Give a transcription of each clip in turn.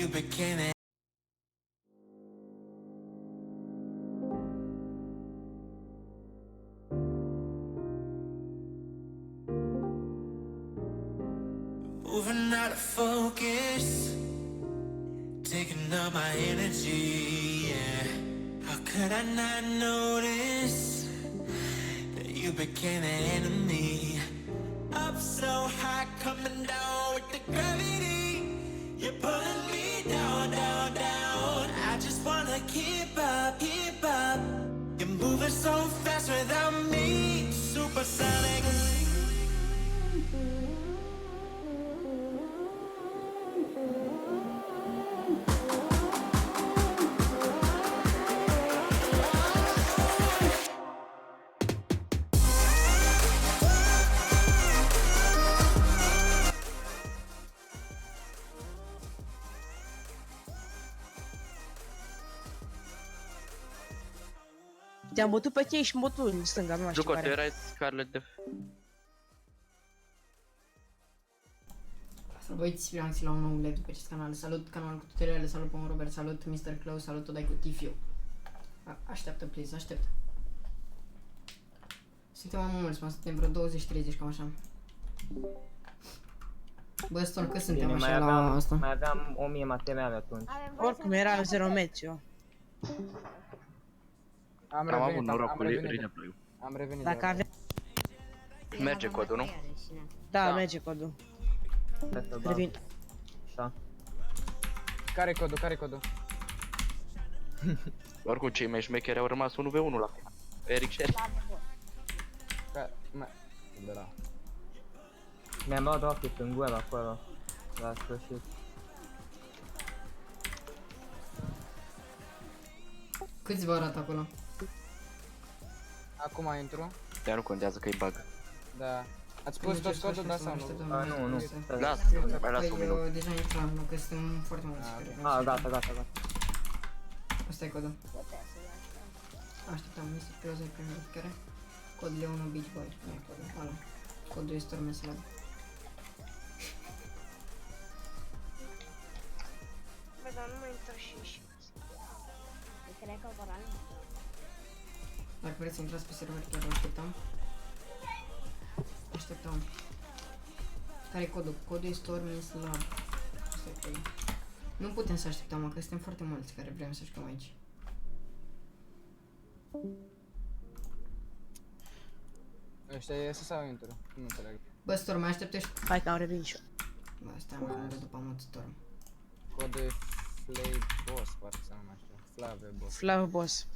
beginning. Moving out of focus, taking up my energy, yeah. How could I not notice that you became an enemy? Up so high, coming down with the gravity. You're pulling me down, down, down. I just wanna keep up, keep up. You're moving so fast without me, supersonic. Te-am bătut pe chei și în botul în stânga, nu mai știu Juco, tu care. erai Scarlet de... Salutați spirații la un nou live de pe acest canal. Salut canalul cu tutoriale, salut pe Robert, salut Mr. Close, salut Todai cu Tifiu. Așteaptă, please, așteaptă. Suntem mai mulți, mă, suntem vreo 20-30, cam așa. Bă, Storm, cât suntem Bine, așa la asta? mai aveam 1000 materiale atunci. Oricum era 0 meci eu. Am avut noroc cu replay-ul. Am revenit. Dacă avea... Merge codul, nu? Da, merge codul. Revin. Da. Care codul? Care codul? Oricum cei mai șmecheri au rămas 1v1 la final. Eric și Eric. De la. Mi-am luat rocket în gură acolo. La sfârșit. Câți vă arată acolo? Acum intru. Dar nu contează că e bug. Da. Ați pus tot codul, da sau nu? Nu. Lasă, mai lasă un minut. Deja intram, nu, că suntem foarte mulți. Gata. Asta e codul. Așteptam, Mr. Close ai primit notificare. Cod Leonu Beach Boy. Nu e codul, ăla. Codul este Storm Slab. Bă, dar nu mai intră și cred că vor ani. Dacă vreți să intrați pe server, chiar vă așteptăm. Așteptăm. Care e codul? Codul e Storm Slab. Asta e codul. Nu putem să așteptăm, mă, că suntem foarte mulți care vrem să jucăm aici. Ăștia iese sau intru? Nu înțeleg. Bă, Storm, mai așteptești? Hai că am revenit și eu. Bă, stai mă, că am după mult Storm. Codul e Flay Boss, parcă să nu mai știu. Flave Boss. Flav boss.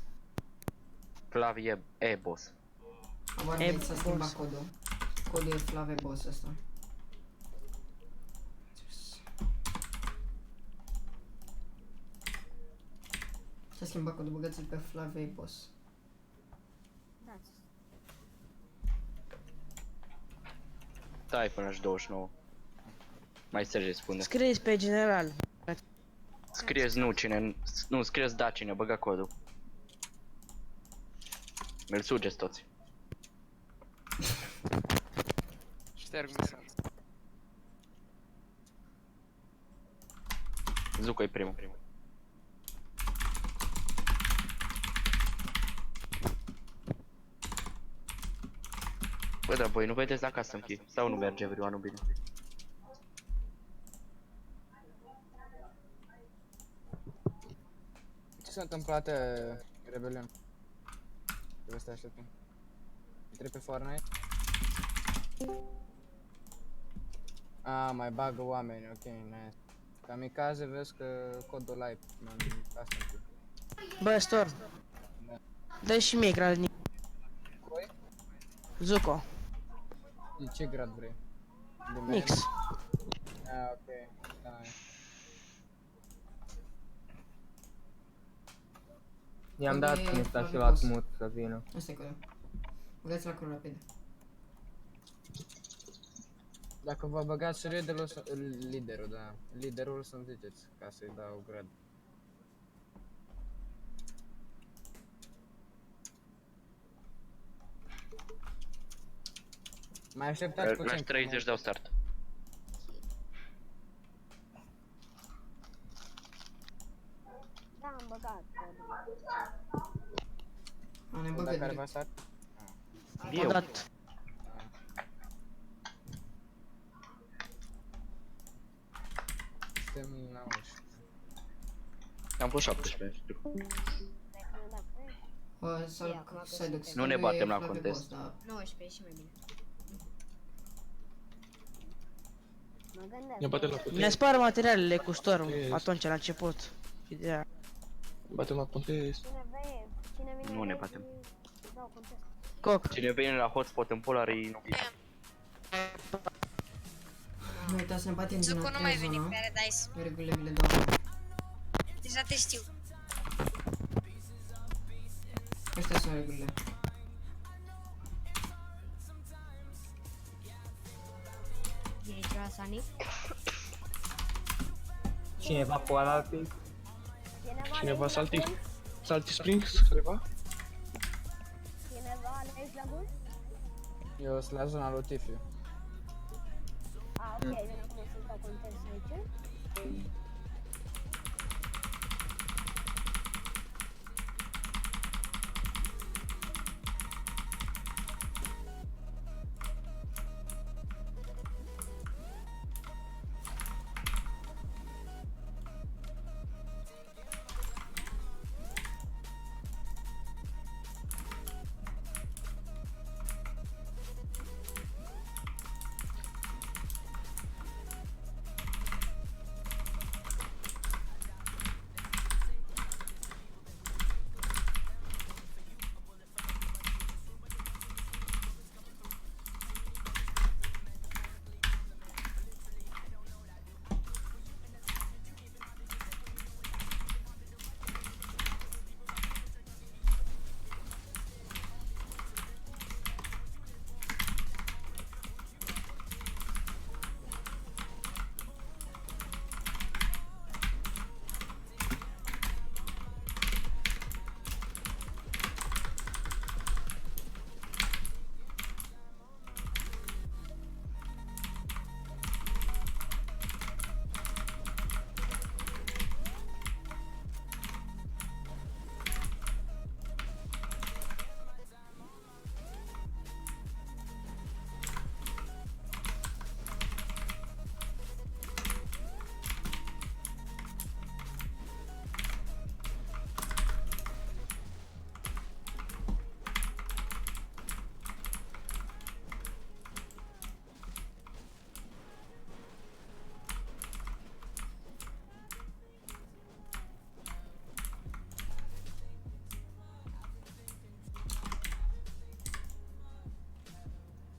Clavie E-boss. Abar E, să schimba boss. codul. Codul e Flave Boss ăsta. S-a schimbat codul, băgați-l pe Flave Boss. Da. Stai până și 29. Mai Serge spune. Scrieți pe general. Scrieți nu cine, nu scrieți da cine băga codul. Mi-l sugeți toți. Șterg mesaj. Zuco e primul. Bă, dar voi nu vedeți la casă închid? Sau nu merge everyone bine? Ce s-a întâmplat, Rebelion? Trebuie să te așteptăm. Intri pe Fortnite? Mai bagă oameni, ok, nice. Kamikaze, vezi că codul live, asta întâi. Bă, Storm. Dă și mie grad. Voi? Zuko. De ce grad vrei? De Nix. Ok, da. I-am dat Unde e Insta și Flavi l-ați Boss? mut să vină. Asta e codul. Băgați-l acolo rapid. Dacă vă băgați liderul, da. Liderul să-mi ziceți, ca să-i dau grad. Mai așteptați puțin. La 30 dau start. A, ne Dar băgă care direct. v-a stat? Eu. O dat. Suntem la 11. Am fost 17. Să duc Nu ne batem la contest. Boss, dar 19 și mai bine. Mă gândesc. Ne batem la Ne contest. spar materialele cu Storm Yes. atunci la început. Ideea. Batem la contest. Cine vine Nu ne aici, batem. dau contest. Coc. Cine vine la hotspot în Polar e nu. nu uita să ne batem din Zucu nu mai vine zona. pe Paradise. Pe regulile vi le dau. Deja te știu. Astea sunt regulile. E ceva Sonic? Cineva cu ala pic? Cineva salti? Salti Springs? Careva? Cineva aici la gol? Eu sunt la zona lui Tifiu. Ah, ok, vine acum să-ți dau contest aici.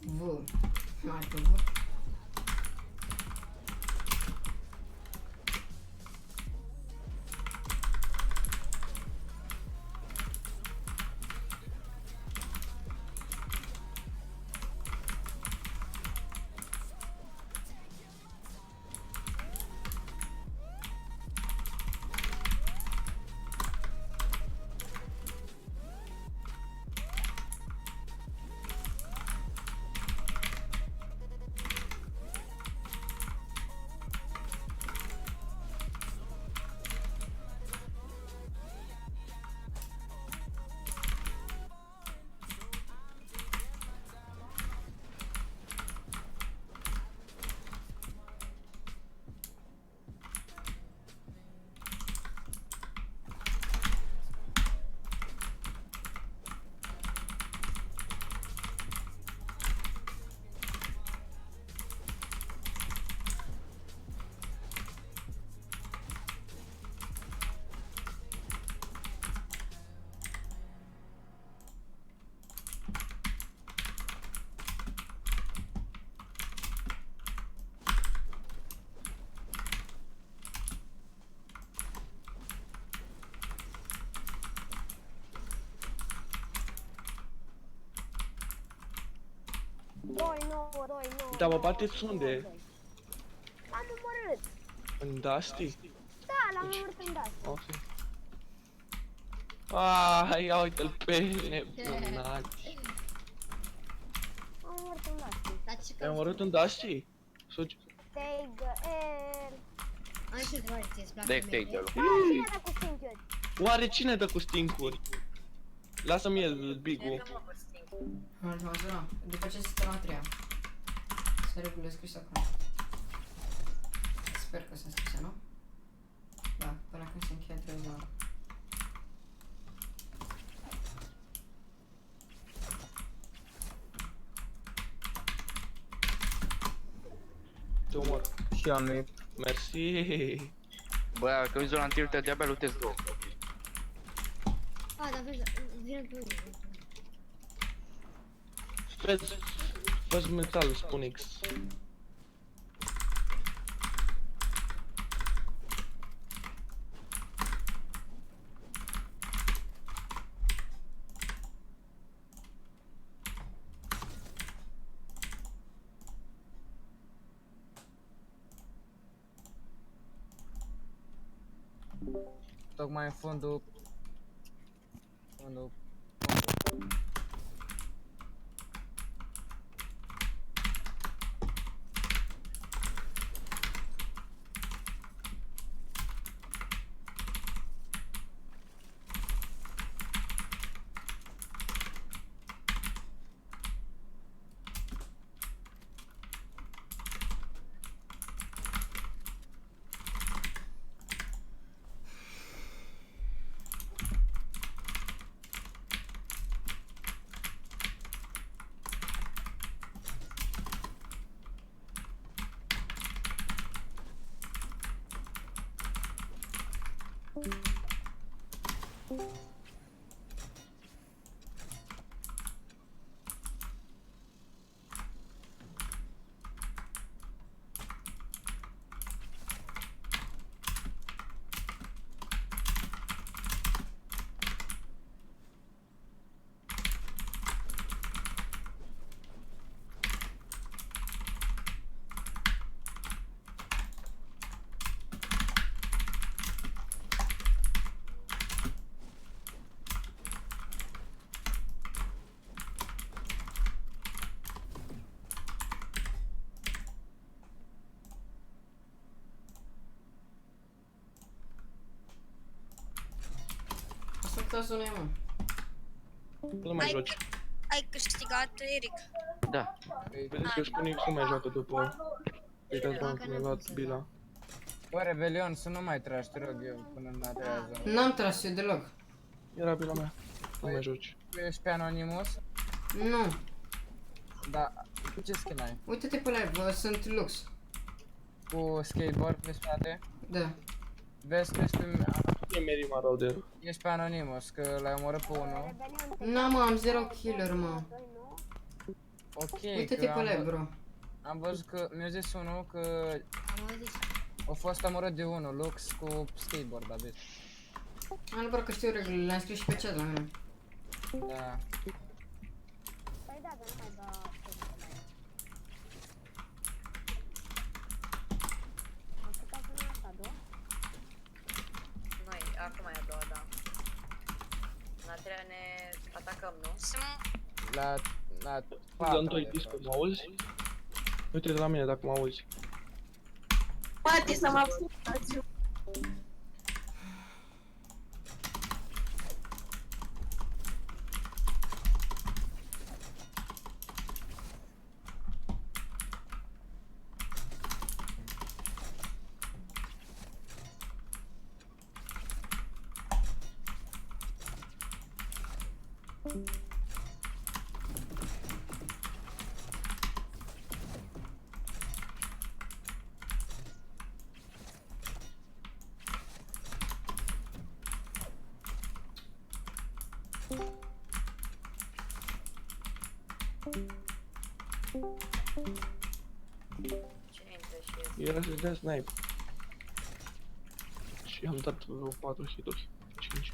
V. Hai pe V. Doi nouă. Da, mă bateți unde? Am omorât. În Dusty? Da, l-am omorât în das. Ok. Ah, ia uite-l pe nebunat. Am omorât în das. Dar ce Ai omorât în Dusty? Take the air. Am și întrebare, ți-e place Take the-l. Da, bine dacă sunt eu. Oare cine dă cu stincuri? Lasă-mi el, Bigu. Așa, după ce se la 3-a. Să regulă scris acum. Sper că s-a scris, nu? Da, până când se încheie 3 ore. Te omor. Și eu am mei. Mersi. Bă, că în zona întâi de-abia lutez 2. A, dar vezi, vine pe mine. Vezi metal, spun X. Tocmai în fundul... Asta cazul nu e, mă. Nu mai joci. Ai câștigat, Eric. Da. Vedeți că spune X nu mai joacă după... Uitați bă, cum mi-a luat bila. Bă, Rebelion, să nu mai tragi, te rog eu, până în a treia zonă. N-am tras eu deloc. Era bila mea. Nu mai joci. Tu ești pe Anonymous? Nu. Da, cu ce skin ai? Uite-te pe live, sunt Lux. Cu skateboard pe spate? Da. Vezi că ești pe... E Mary Marauder. Ești pe Anonymous, că l-ai omorât pe unul. Nu, mă, am 0 killer, mă. Ok, Uite-te că pe live, bro. am văzut că mi-a zis unul că Am auzit. a fost omorât de unul, Lux cu skateboard, aveți. Am bro, că știu regulile, le-am scris și pe chat la mine. Da. Păi da, dar nu mai da... Am făcut zona asta, a doua? Noi, acum e a doua, da. La treia ne atacăm, nu? La Dăm 4 2 disco, mă auzi? Uite de la mine dacă mă auzi. Poate să mă ascultați. Cine intră și iese? Era să-ți dea snipe. Și am dat vreo 4 hit-uri. 5.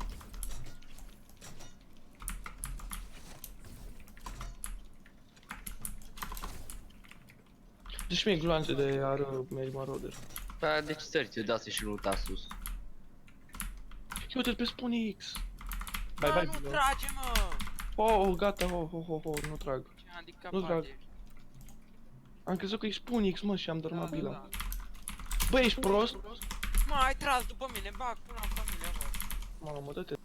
Deci mie gloanțe de ară Mary Marauder. Da, deci săriți, dați și luta sus. Uite-l pe Spune X. Bye, Nu bye. trage, mă! Oh, gata, nu trag. Ce handicapat Nu trag. ești. Am crezut că e Spune X, mă, și am dărmat bila. Bă, ești prost? Mă, ai tras după mine, bag până la familia, mă. Mamă, dă-te.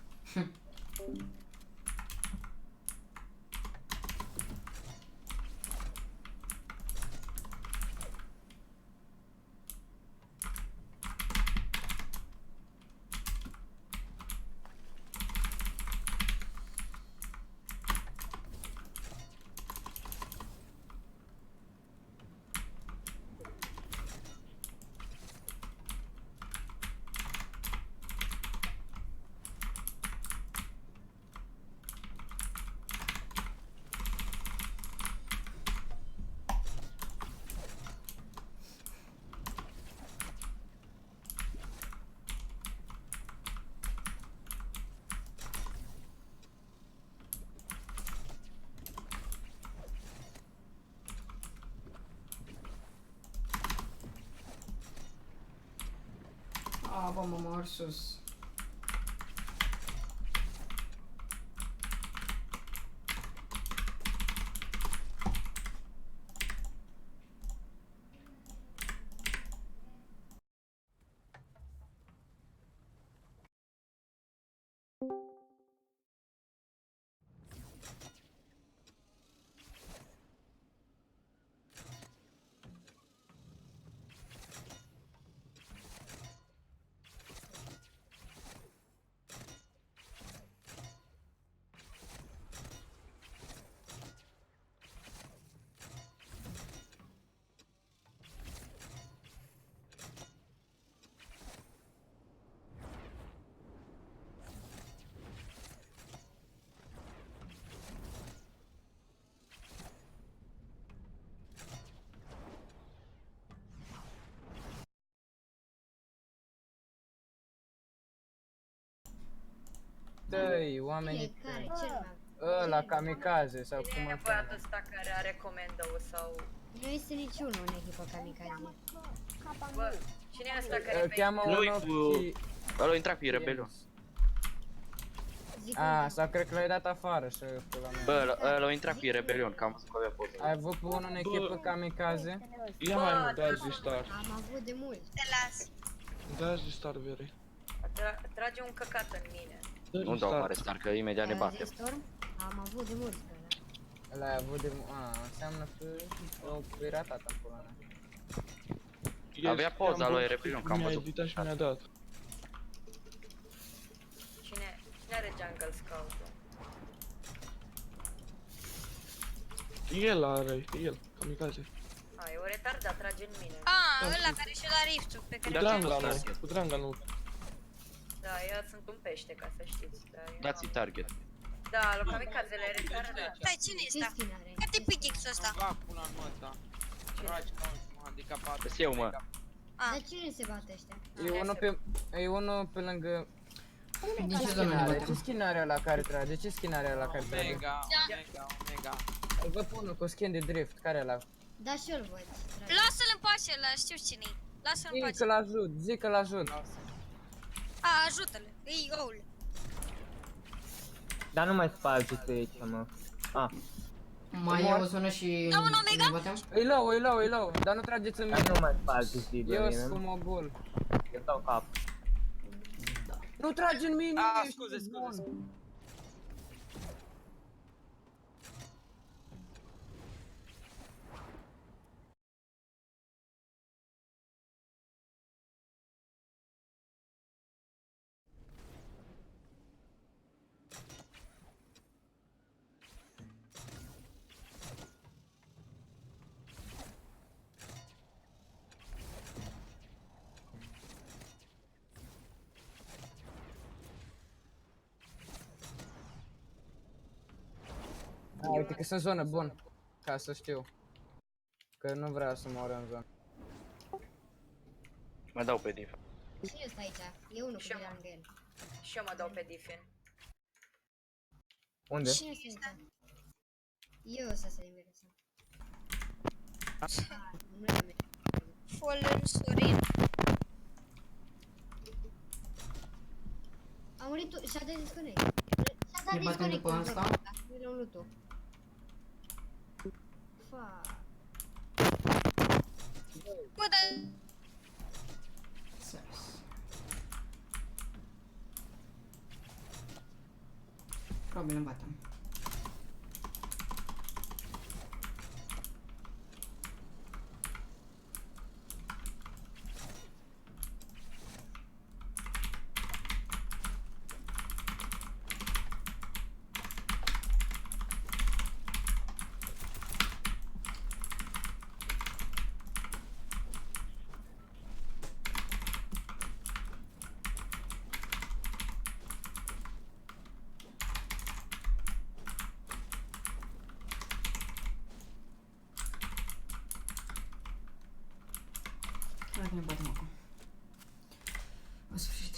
Vamos, morsos. Dă-i, oamenii... Care? Cel mai... Ăla, kamikaze sau Cine cum e îl băiatul cheamă? ăsta care are comando sau... Nu este niciunul în echipă kamikaze. Bă, cine e ăsta care Îl cheamă Nu-i unul cu... și... Ăla a intrat pe rebelion. Zic A, sau cred că l-ai dat afară și pula mea. Bă, ăla a intrat pe rebelion, că am văzut că avea poză. Ai văzut pe unul în echipă kamikaze? Ia hai mă, dați restart. am avut de mult. Te las. Dați restart, Veri. Trage un căcat în mine. Nu dau mare star, că imediat ne batem. Storm? Am avut de mult pe ăla. L-ai avut de... A, înseamnă că o piratat în pula mea. Avea poza lui Rebelion, că am Mi-a văzut. editat și mi-a dat. Cine are jungle scout-ul? El are, el, kamikaze. A, e o retardat, trage în mine. Ăla care și la riftul pe Cu care dranga nu, cu dranga nu. Da, eu sunt un pește, ca să știți. Da, eu Dați-i target. Da, lui kamikaze le retardat. Stai, cine e Ce ăsta? skin are? Cât e pickaxe-ul ăsta? Fac pula în ăsta. Tragi ca un handicapat. Că-s eu, mă. Dar cine se bate ăștia? E unul pe lângă... Din ce Ce zonă ne skin are? Ce batem? skin are ăla care trage? Ce skin are ăla care trage? Omega. Îl văd pe unul cu skin de drift, care e ăla? Da, și eu-l văd. Lasă-l în pace ăla, știu cine-i. Lasă-l în Zic pace. că-l ajut, zic că-l ajut. A, ajută-l. Îi goul. Dar nu mai spargeți pe aici, mă. Ah, Mai e o zonă și... Da, un Omega? ne batem? E low, dar nu trageți în dar mine. nu mai spargeți video, Eu mine. sunt mogul. Eu dau cap. Nu tragi în mine! Ah, ești scuze. bun. Uite că sunt zonă, bun. Ca să știu. Că nu vreau să mor în zonă. Mă dau pe div. Cine este aici? E unul cu Și eu. mine lângă el. Și eu mă dau pe Diffin. Unde? Cine este aici? Eu o să se interesăm. Nu e mea. Fallen Sorin. A murit tu, și-a dat disconnect. Și-a Ne dat batem disconnect. după asta? Nu un lutul. Fuck. Bă, dar... Probabil îl batem. Hai că ne batem acum. În sfârșit.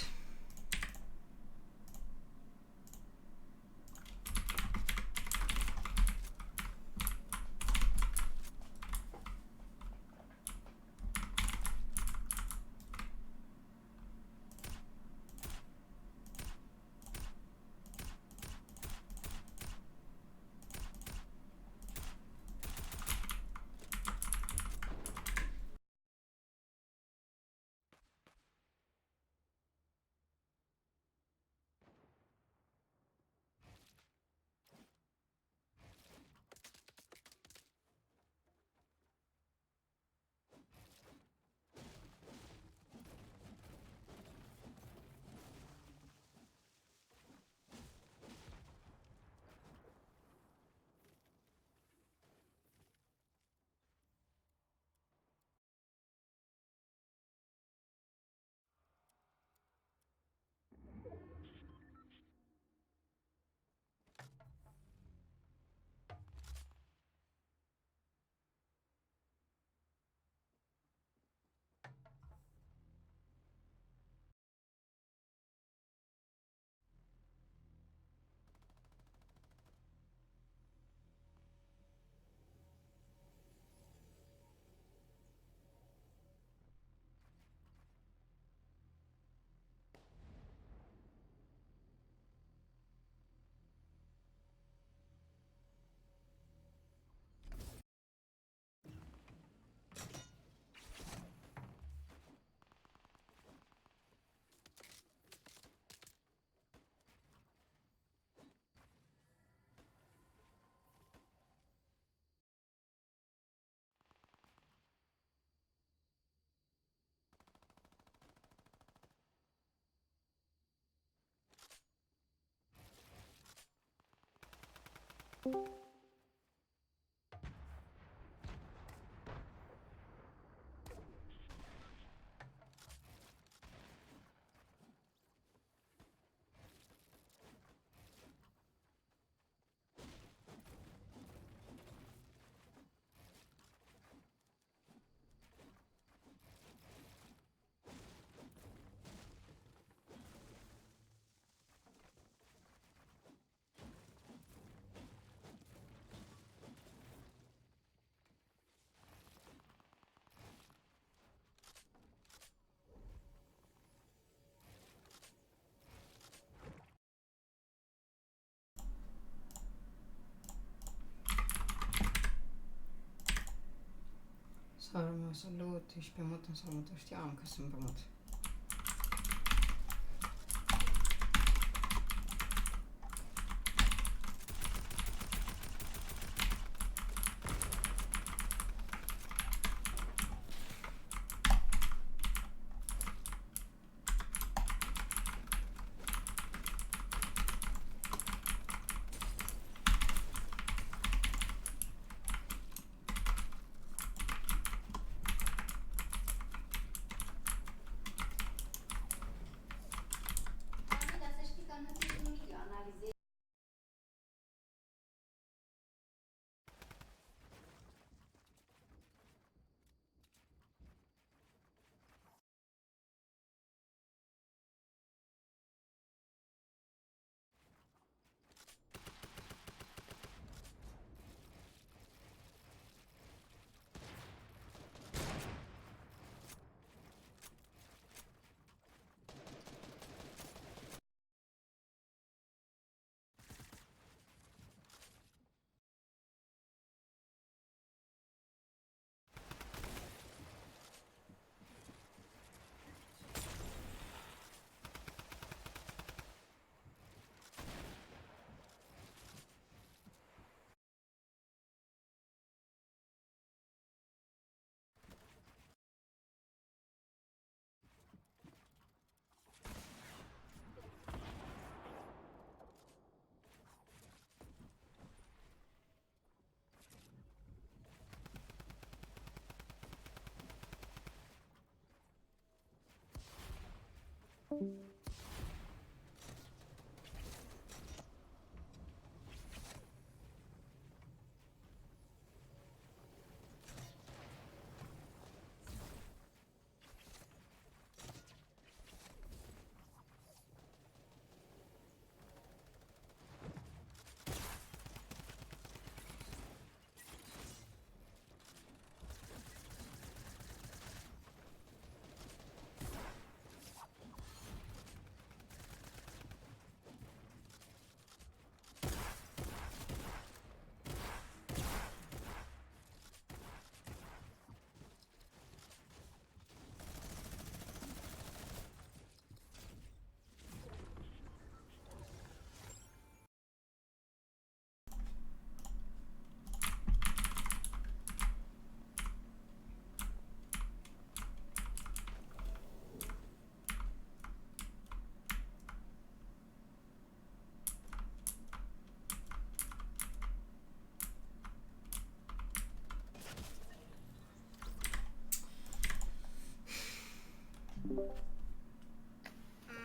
Salul meu salut, ești pe mut în salut, știam că sunt pe mut.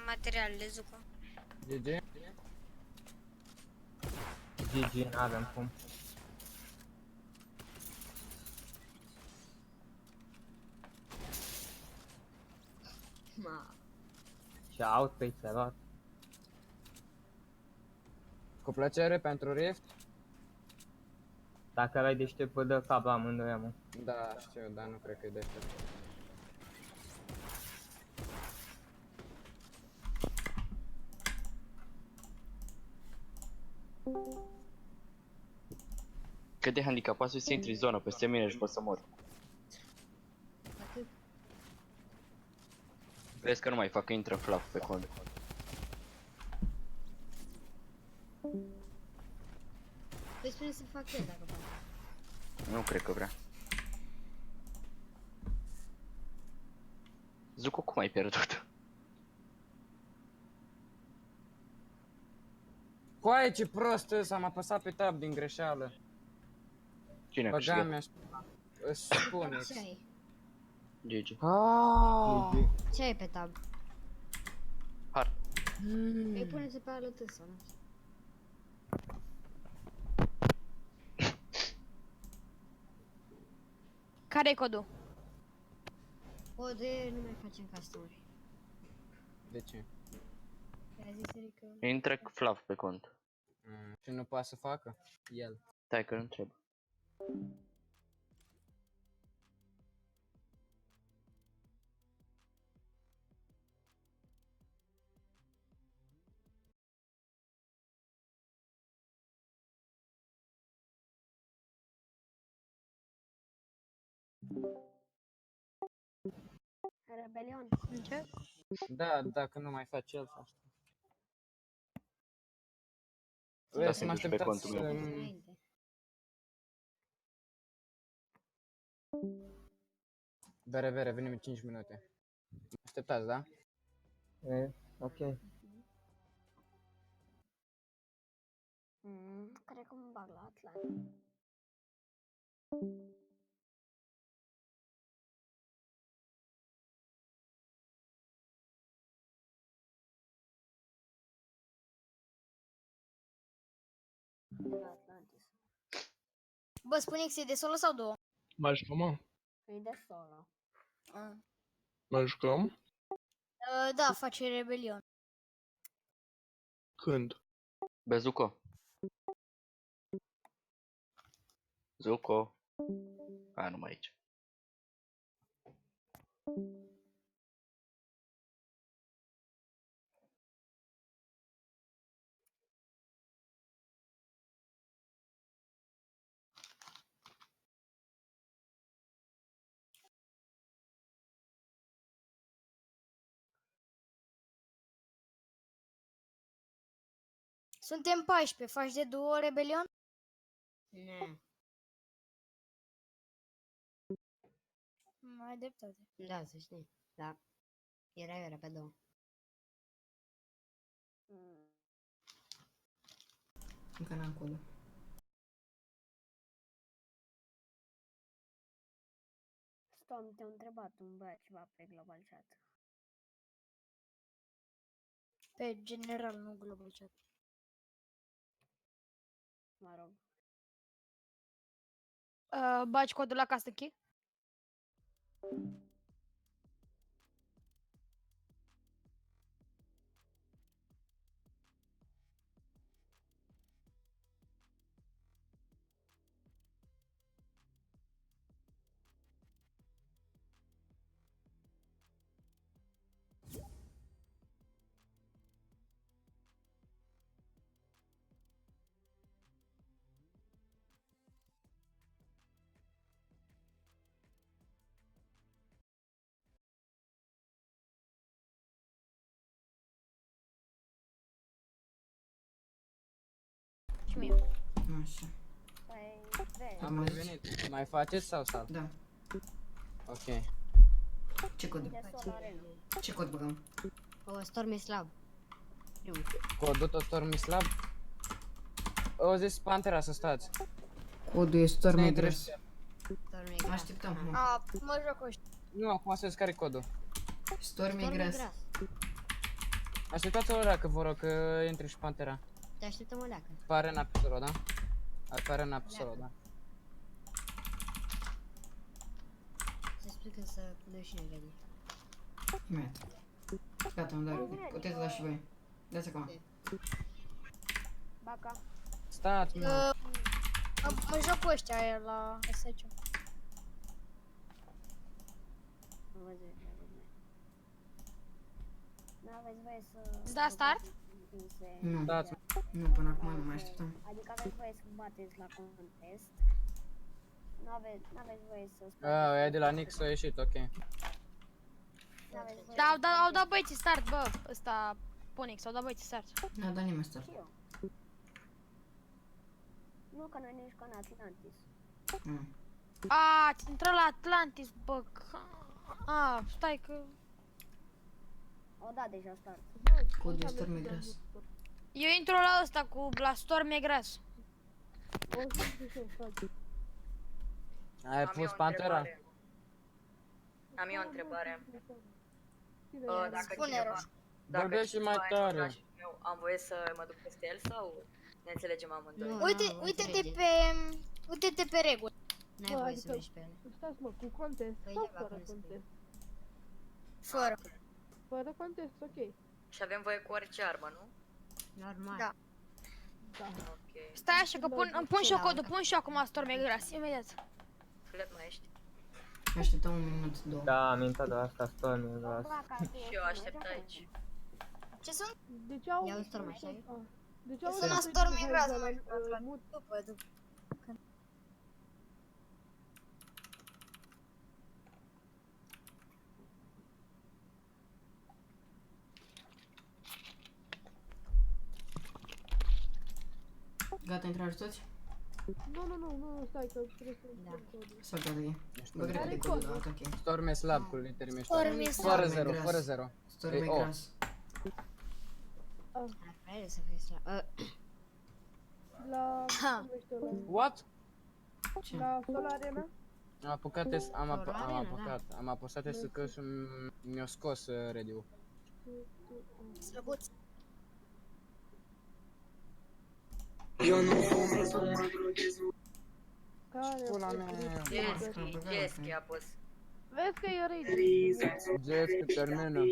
Materialele, Zucu. GG? GG, n-avem cum. Ma. Și outfit ți-a luat. Cu plăcere pentru Rift? Dacă erai deștept, vă dă cap la amândoi, mă. Da, știu, dar nu cred că e deștept. Cât de handicapat să intri în zonă peste mine și pot să mor. Atât. Vezi că nu mai fac, că intră flap pe cont. Păi spune să fac el dacă poate. Nu cred că vrea. Zucu, cum ai pierdut? Coaie, ce prost ăs, am apăsat pe tab din greșeală. Cine a Băga câștigat? mea, îți spune. Ce ai? GG. Aaaa! Ce ai pe tab? Har. Îi pune-se pe alături sau nu? Care-i codul? O, de nu mai facem customeri. De ce? I-a zis Eric că... Intră flap pe cont. Și nu poate să facă? El. Stai că nu trebuie. Rebelion. Ce? Da, dacă nu mai face el, faci tu. Da, Vreau să să mă duci pe așteptați contul meu. Înainte. Bere, venim în 5 minute. Așteptați, da? E, ok. Cred că mă bag la Atlant. De la Atlantis. Bă, spune că e de solo sau două? Mai jucăm, mă? E de solo. Mai jucăm? Da, face rebelion. Când? Bă, Zuco. Zuco. A, nu mai aici. Suntem 14, faci de duo rebelion? Nu. Mai dreptate. Da, să știi. Da. Era pe două. Încă n-am codul. Storm, te-a întrebat un băiat ceva pe Global Chat. Pe general, nu global chat. Mă rog. Bagi codul la custom key? Și mie. Așa. Am revenit. Mai faceți sau sal? Da. Ok. Ce cod? Ce cod băgăm? O Stormy slab. Codul tot Stormy slab? O zis Pantera să stați. Codul e Stormy Grass. Stormy Grass. Așteptăm, mă. Mă joc ăștia. Nu, acum să vezi care e codul. Stormy Grass. Așteptați-o o leacă, vă rog, că intre și Pantera. Te așteptăm o leacă. Pare în apsolo, da? Apare în apsolo, da? Să explică să dă și noi ready. Imediat. Gata, mă doar. Puteți da și voi. Dați acum. Baca. Stați, mă. Mă joc cu ăștia aia la SC. N-aveți voie să... Îți da start? Nu. Dați, Nu, până acum nu mai așteptăm. Adică aveți voie să bateți la contest. N-aveți voie să... e de la Nix a ieșit, ok. Da, au dat băieții start, bă, ăsta, Ponix, au dat băieții start. N-a dat nimeni start. Nu, că noi ne jucăm în Atlantis. Ați intrat la Atlantis, bă, stai că... O da deja start. Codul e Stormy Grass. Eu intru la ăsta cu la Stormy Grass. Ai pus Pantera? Am eu o întrebare. Dacă Spune, cineva... Roșu. Dacă Vorbește cineva mai e în tare. orașul meu, am voie să mă duc peste el sau ne înțelegem amândoi? Uite-te pe reguli. N-ai voie să mergi pe ele. Stați mă, cu contest Păi sau ia fără acolo să contest? Fără. Fără contest, ok. Și avem voie cu orice armă, nu? Normal. Da. Ok. Stai așa că îmi pun și eu codul, pun și eu acum Stormy Grass, imediat. Cât mai ești? Așteptăm un minut, două. Da, am intrat de asta Stormy Grass. Și eu aștept aici. Ce sunt? De ce au... Ia-o Stormy, așa e? De ce au... Sunt la Stormy Grass, mai mut? după. Gata, intrați toți? Nu, stai că trebuie să... Da. Sau gata e? Bă, cred că de codul, da, ok. Stormy slab cu litere mișto. Stormy Fără slab. zero, fără zero. Stormy O. Grass. Vrei să fie slab. La... cum ești ăla? What? Ce? La Solar Arena? Am apucat, Arena, am apăsat să că și mi-a scos radio-ul. Slăbuț. Care? Pula mea. Jeschi a pus. Vezi că e raid. Jeff, că termină.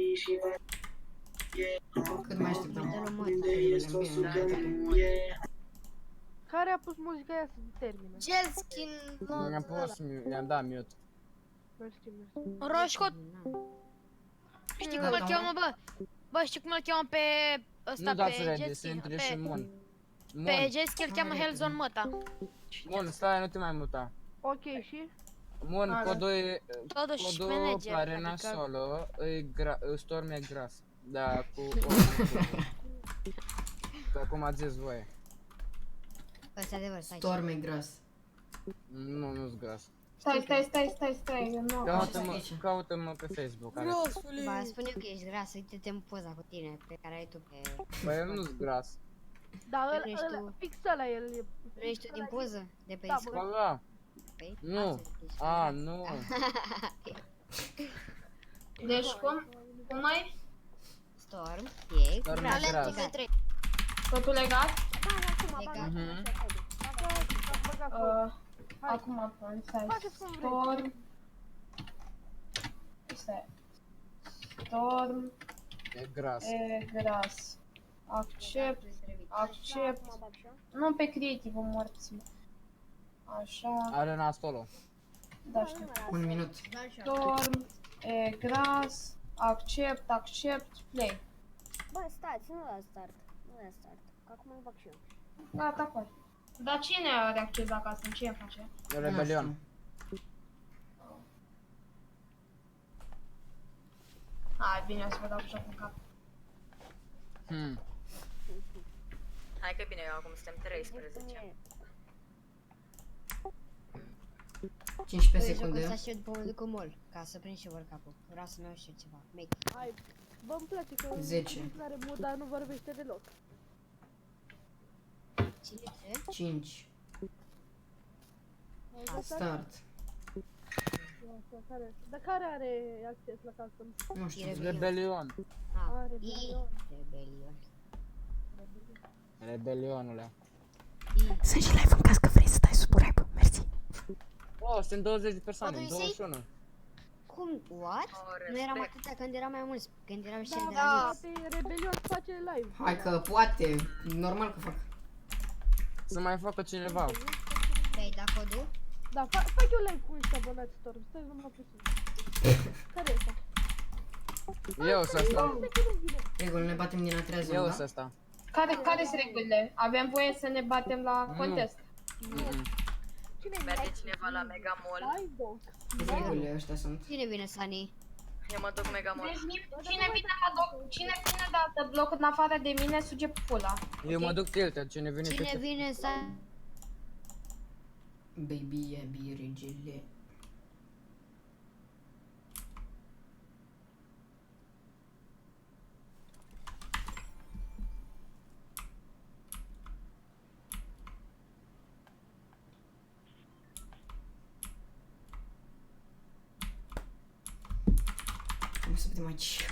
Cât mai așteptăm? Dă-l mă, Care a pus muzica aia să termine? Gel skin. I-am dat mute. Mersi. Roșco, știi cum îl cheamă, bă? Bă, știi cum îl cheamă pe ăsta, Nu dați pe ready, să Jetski? intre și Mon. Pe Jetski îl cheamă Hellzone Măta. Mon, stai, nu te mai muta. Ok, și? Mon, codul e... Totuși Codul manager, pe Arena adică... Solo e Stormy Grass. Da, cu... Că acum ați zis voi. Ăsta adevăr, stai. Stormy Grass. Nu, nu-s gras. Stai, nu. Caută-mă pe Facebook, Alex. Ba, spun eu că ești gras, uite-te în poza cu tine pe care ai tu pe... Băi, eu nu-s gras. Da, Nu ești ăla, tu. fix ăla el e... Nu ești tu din poză? De pe Da, Instagram? Bă, da. Păi, Nu. asta ești. A, nu. Deci cum? Cum mai? Storm, e Storm gras. e gras. Legat 3. Totul legat? Da, acum, Legat. Mhm. Acum pun, stai. Faceți cum vreți. Storm. Stai. Storm, E gras. gras. Accept. Accept. Acum bag și eu. Nu pe creative morții. Așa. Are nastolul. Da, știu. Un minut. Storm, gras. Accept, accept, play. Bă, stați, nu la start. Nu la start. Că acum îl bag și eu. Gata, acolo. Dar cine are acces acasă? Ce face? Rebelion. Hai, bine, o să vă dau joc în cap. Hai că bine, acum suntem 13. 15 Jocul ăsta secunde. și eu după mă duc în mall, ca să prind și eu capul. Vreau să-mi iau și eu ceva. Make. Hai. Bă, îmi place că 10. nu are mod, dar nu vorbește deloc. Cine ce? 5. Start. Dar care are acces la casă? Nu știu. Rebelion. Ah, Rebelion. Rebelion. Rebelionule. Sunt și live în caz că vrei să dai subscribe. Mersi. Oh, sunt 20 de persoane, What do you say? 21. Cum? What? Nu eram atâtea când eram mai mulți, când eram și cel de Da, la pe Rebelion face live. Hai că poate. Normal că fac. Să mai facă cineva. Te-ai dat codul? Da, fac eu live cu ăștia abonați Storm. Stai numai puțin. Care e ăsta? Eu să ăsta. Reguli, ne batem din a treia zonă, Eu da? să ăsta. Care sunt regulile? Avem voie să ne batem la contest? Merge cineva la Mega Mall. Hai, doc. Regulile ăștia sunt. Cine vine, Sani? Eu mă duc Mega Mall. Deci cine vine dată bloc în afară de mine, suge pula. Eu mă duc tilted, cine vine Cine pe vine, Sani? Baby, e regele. O să vedem aici.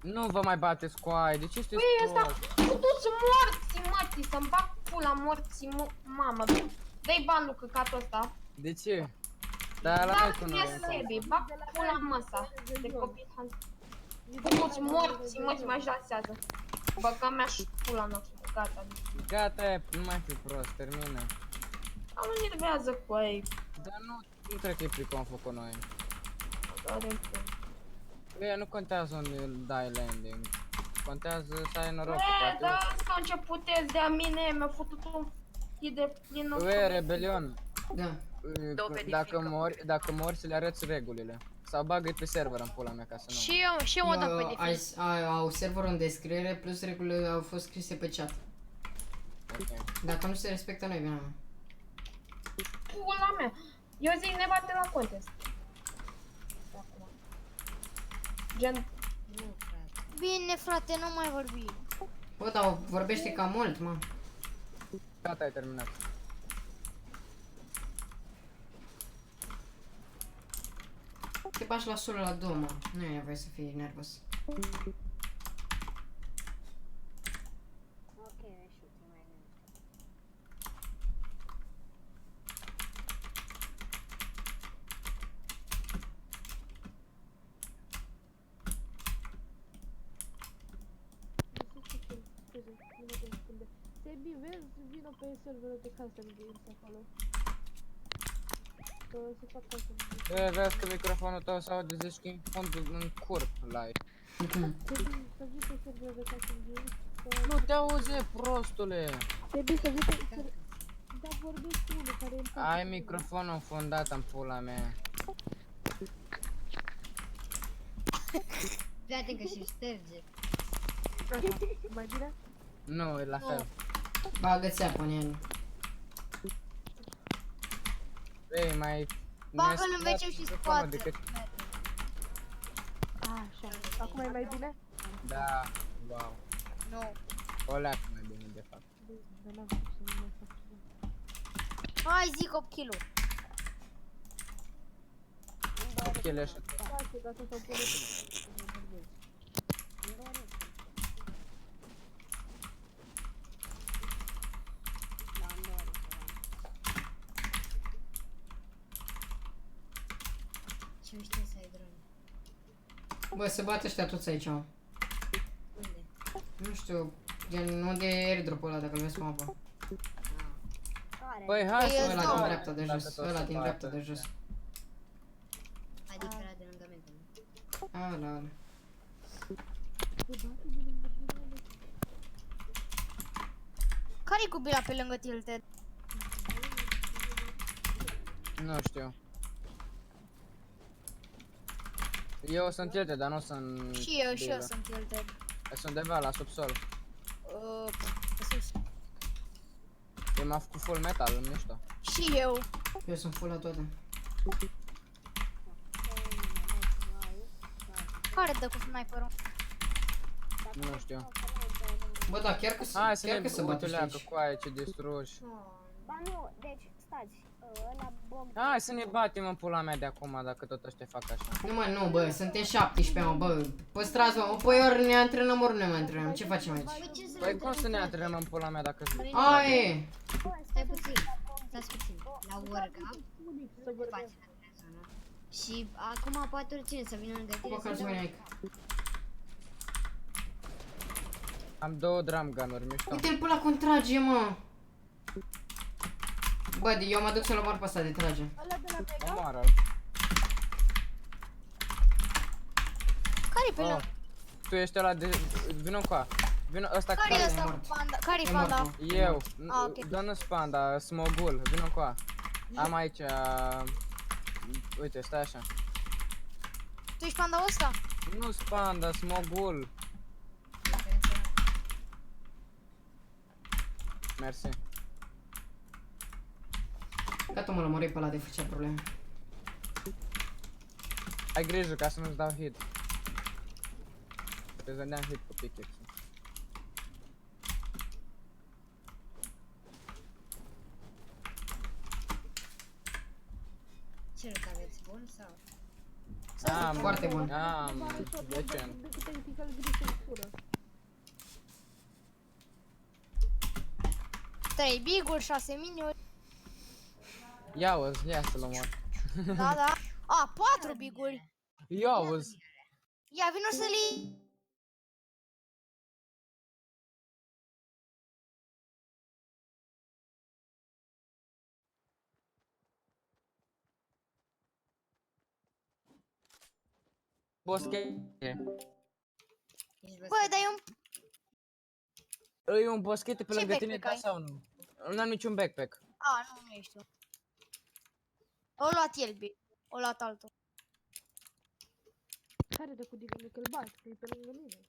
Nu vă mai bateți cu aia, de ce sunteți Băi, ăsta, prost? putu-ți morții, mătii, să-mi bag pula morții, mamă. Dă-i ban lui căcatul ăsta. De ce? Dar la noi cu noi. Sebi, bag pula măsa de copii. Putu-ți morții, mătii, mă lansează. Băga mea și pula noastră, gata. Gata, nu mai fi prost, termină. Dar nu nervează cu ei. Dar nu cred că e pricom făcut noi. Băi, nu contează unde dai landing. Contează să ai noroc. Da, s-a început de-a mine, mi-a făcut un fi de plinul. Băi, Rebelion. Da. Dacă mori să le arăți regulile. Sau bagă-i pe server în pula mea ca să nu. Și eu mă dau pe defense. Au serverul în descriere, plus regulile au fost scrise pe chat. Dacă nu se respectă, nu-i vina mea. Pula mea. Eu zic ne bate la contest. Gen... Bine, frate, nu mai vorbi. Bă, dar vorbește cam mult, mă. Gata, ai terminat. Te bași la solo la 2, mă. Nu e nevoie să fii nervos. Sebi, vezi, vină pe serverul de Custom Games acolo. Să fac Custom Games. Vezi că microfonul tău se aude, zici că e în curb live. Sebi, să vii pe serverul de Custom Games. Nu te auzi, prostule! Sebi, să vii pe... Da, vorbesc cu unul care e în Ai microfonul înfundat în pula mea. Fii atent că se șterge. Mai bine? Nu, e la fel. Bagă-ți apă în el. Ei, mai... Bagă-l în WC și scoate. Așa, acum e mai bine? Da, wow. Nu. O leacă mai bine, de fapt. Dar n-am făcut să nu mai fac ceva. Hai, zic 8 kg. Ok, așa. Face, ca să s-o pune. Ce nu știu să ai drone. Bă, se bat ăștia toți aici, mă. Unde? Nu știu, gen unde e airdrop-ul ăla, dacă îl vezi pe mapă. Păi hai să Ăla din dreapta de jos, ăla din dreapta de jos. Adică era de lângă mine. Ala. Care-i cu bila pe lângă Tilted? Nu știu. Eu sunt Tilted, dar nu sunt... Și eu sunt Tilted. Sunt undeva la subsol. Pe sus. Eu m-am făcut full metal, în mișto. Și eu. Eu sunt full la toate. Care dă cu sniperul? Nu știu. Bă, da, chiar că Hai să chiar ne că se bate uite aici. cu aia ce distrugi. Ba nu, deci, stați, ăla bomb... Hai să ne batem în pula mea de acum, dacă tot ăștia fac așa. Nu, mă, nu, bă, suntem 17, mă, bă. Păstrați-mă, mă, păi ori ne antrenăm, ori nu ne mai antrenăm. Ce facem aici? Păi cum să ne antrenăm în pula mea dacă... Aie! Stai puțin, stați puțin. La workup faci antreneză, nu? Și acum poate oricine să vină lângă tine Bă, care-ți mai aici? Am 2 drum gun-uri, mișto. Uite-l pe ăla cum trage, mă! Bă, eu mă duc să-l omor pe ăsta de trage. Omoară-l. Care-i pe lângă? Tu ești ăla de... Vino încoa. Vino ăsta Care-i ăsta cu panda? Care-i panda? Eu. Ok. Doar nu-s panda, smogul. Vino încoa. Am aici... Uite, stai așa. Tu ești panda ăsta? Nu-s panda, smogul. Mersi. Gata, mă, lămurei pe ăla de făcea probleme. Ai grijă ca să nu-ți dau hit. Te dădeam hit cu pickaxe-ul. Ce loc aveți, bun sau? Am, foarte bun. Am, decent. Decât ai picat gri să-l fură. 3 biguri, 6 miniuri. Ia-uzi, ia să-l omor. Da, da. A, 4 biguri. Ia-uzi. Ia, vino să-l iei. Boschete. Bă, dar e un... E un boschete pe Ce lângă tine, backpack da ai? sau nu? Nu am niciun backpack. A, nu ești tu. O luat el, o luat altul. Care de cu digă că-l bat, că e pe lângă mine.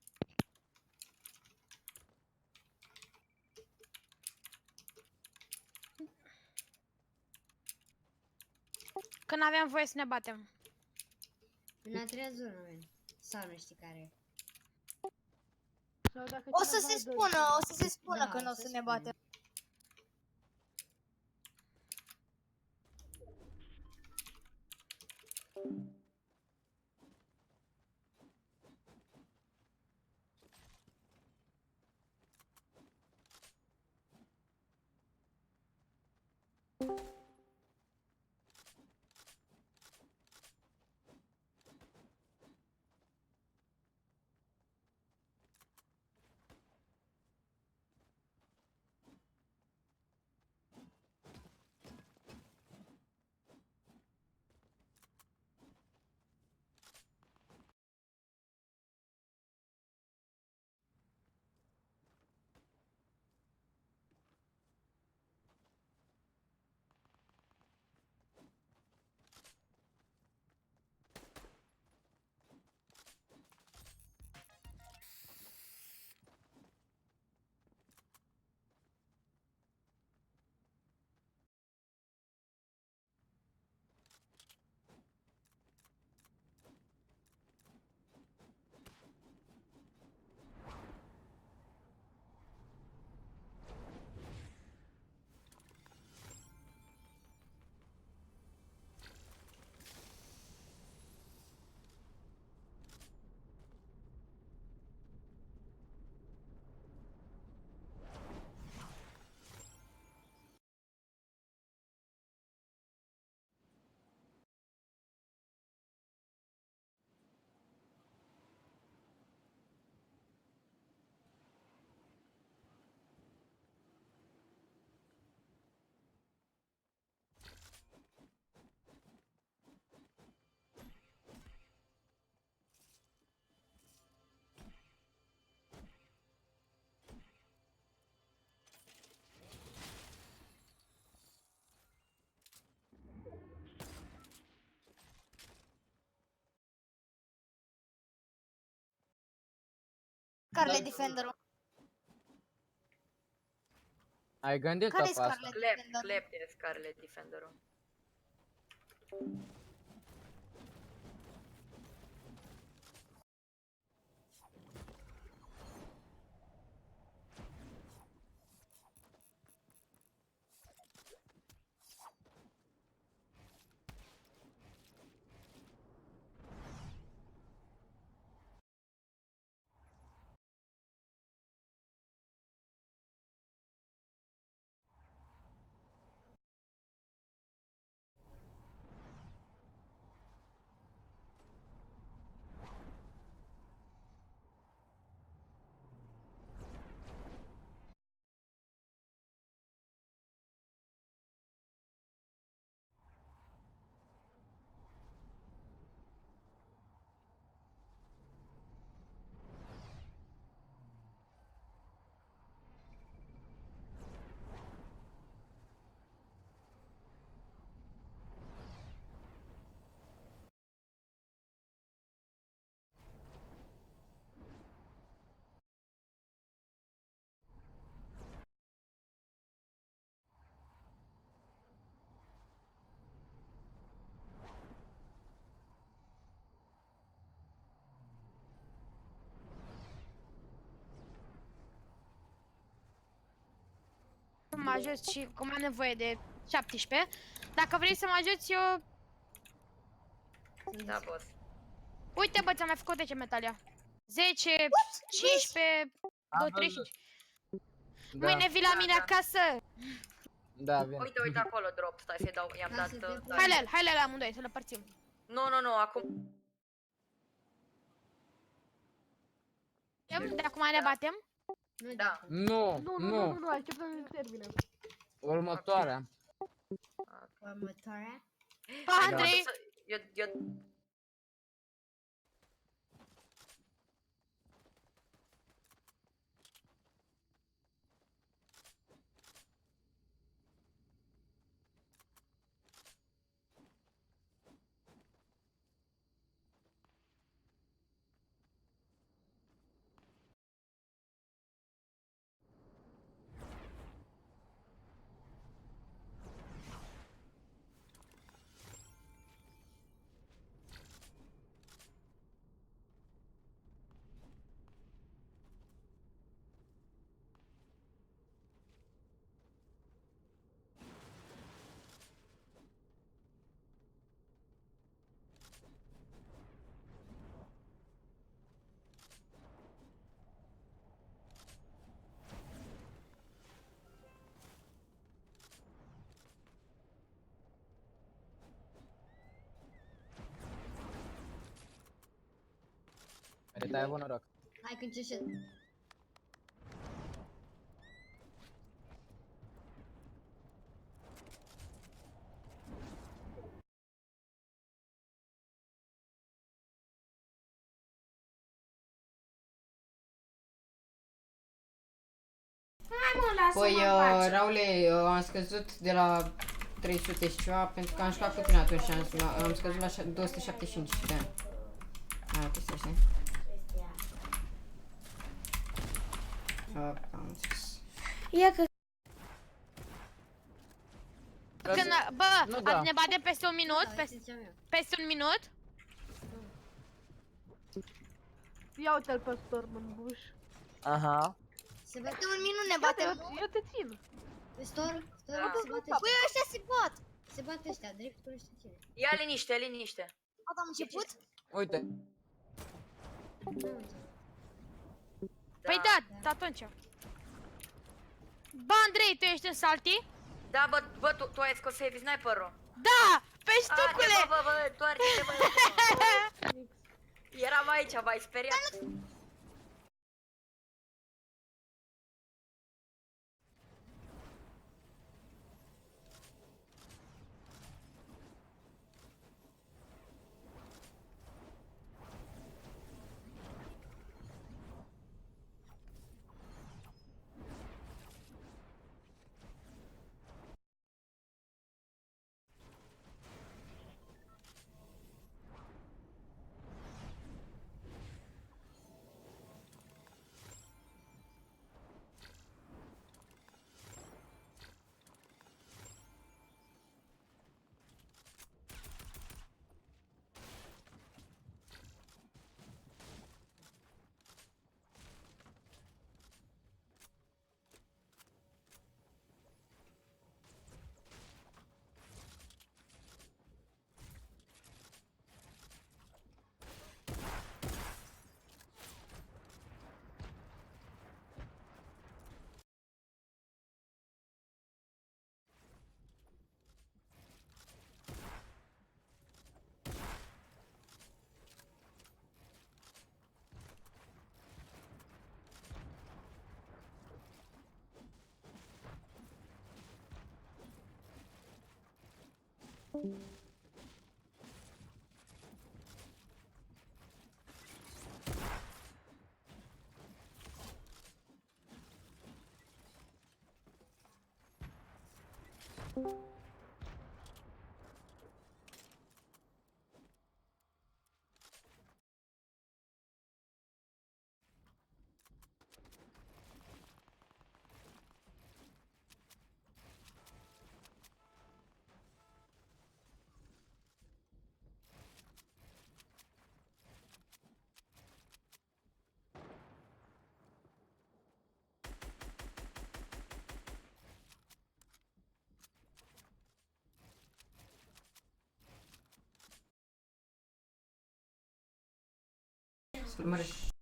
Că n-aveam voie să ne batem. În a treia zonă, man. Sau nu știi care e. Sau dacă O să cineva se dă- spună, o să se spună Da, că nu o să să ne spună. batem. Scarlet Defender-ul? Ai gândit Care-i pe asta? Scarlet Clap, Defender? clap e Scarlet Defender-ul. Mă ajut și cum am nevoie de 17. Dacă vrei să mă ajuți, eu... Da, boss. Uite, bă, ți-am mai făcut 10 metalia. 10, 15, 2, 35. Da. Mâine vii la mine acasă. Da, vin. Uite, uite acolo drop, stai să-i dau, i-am dat... Hai la amândoi, să le împărțim. Nu, acum... De acum ne batem? Da. Nu, așteptăm să termine. următoarea. Următoarea? Pa, Andrei! Eu... Merita ai bună noroc. Hai că încerci. Păi, Raule, am scăzut de la 300 și ceva pentru că am jucat cu tine atunci și am scăzut la 275 de ani. Aia chestia, știi? Am înțeles. Ia că... Când, Nu, bă, da. ne batem peste un minut? Peste un minut? Ia uite-l pe Storm în buș. Aha. Se bate un minut, ne batem. Eu te țin. Pe Storm, se bate. Da. Băi, ăștia se bat. Se bate ăștia, dreptul ăștia cine. Ia liniște. Am început? Uite. Păi da, atunci. Bă, Andrei, tu ești în salty? Da, bă, tu ai scos heavy sniper-ul. Da, pe ștucule! Bă, toarce-te, bă. Eram aici, v-ai speriat. Spălmărești.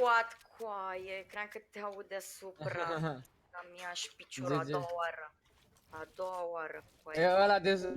What, coaie? Cream că te aud deasupra. Am ia și piciorul a GG. doua oară. A doua oară, coaie. E ăla de...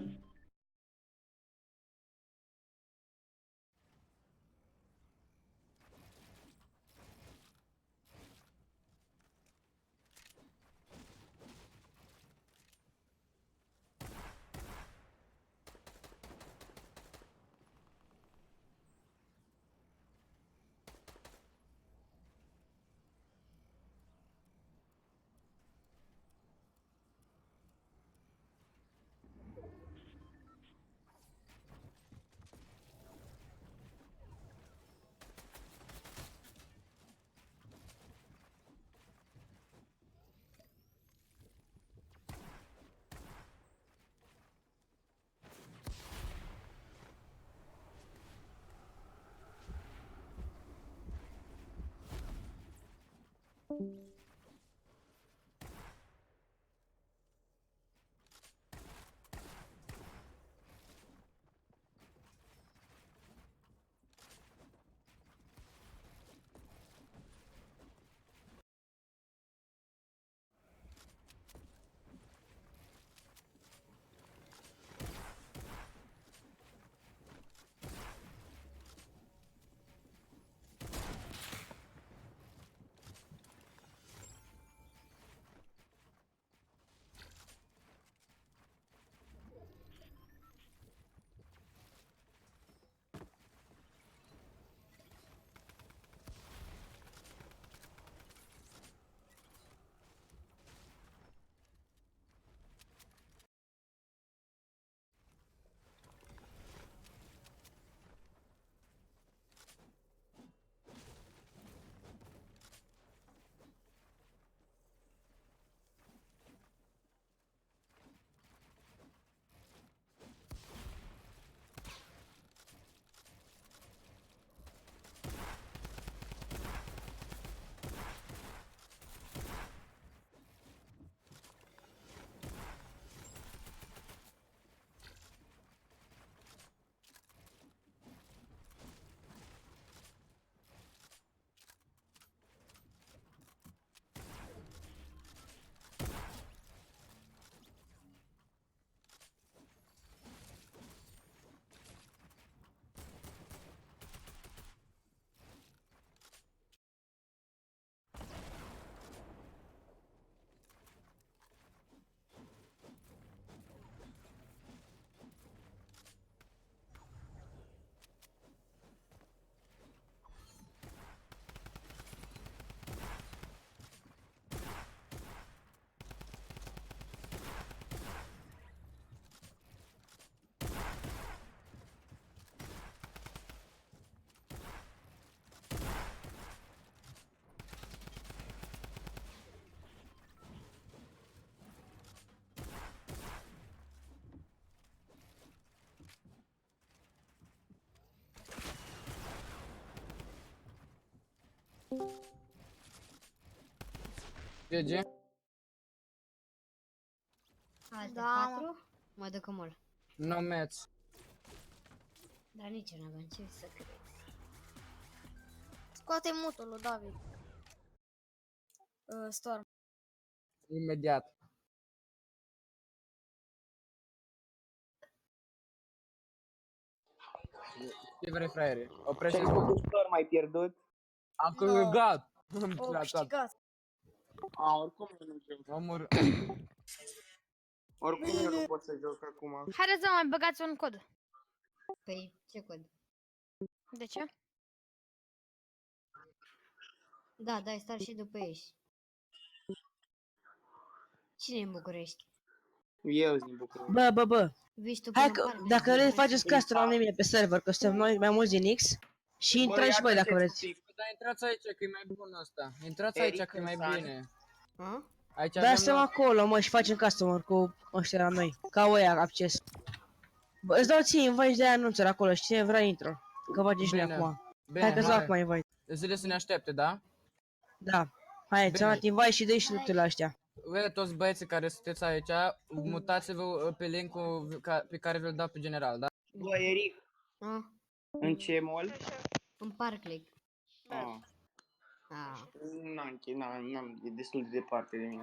GG. Alte Da, 4. Mă duc în mall. No match. Dar nici eu n-aveam ce să cred. Scoate mutul lui David. Storm. Imediat. Ce vrei, fraiere? Oprește-ți cu... mai pierdut? Am No. câștigat! O câștigat. A, oricum eu nu joc. Omor... Oricum eu nu pot să joc acum. Haideți să mai băgați un cod. Păi, ce cod? De ce? Da, dai star și după ești. Cine e în București? Eu sunt București. Bă. Vii tu Hai până că, în parc, dacă în vreți București? faceți custom la mine pe server, că suntem noi mai mulți din X. Și intrați și voi dacă vreți. Dar intrați aici că e mai bun ăsta. Intrați aici că e mai bine. A? Aici Da, stăm acolo, mă, și facem customer cu ăștia la noi. Ca ăia acces. Bă, îți dau ție invite de anunțuri acolo și cine vrea intro. Că faci și noi Bine. acum. Bine, Hai că-ți dau acum invite. Zile să ne aștepte, da? Da. Hai, ți-am dat invite și dă-i și tu la ăștia. Uite, toți băieții care sunteți aici, mutați-vă pe linkul pe care vi-l dau pe general, da? Bă, Eric, A? în ce mall? În Park Lake. Ah, A. n-am, e destul de departe de mine.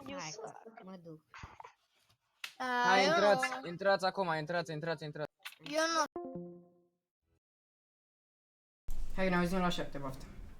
Hai că mă duc. Hai, intrați acum, intrați. Eu nu. Hai, ne auzim la 7, baftă.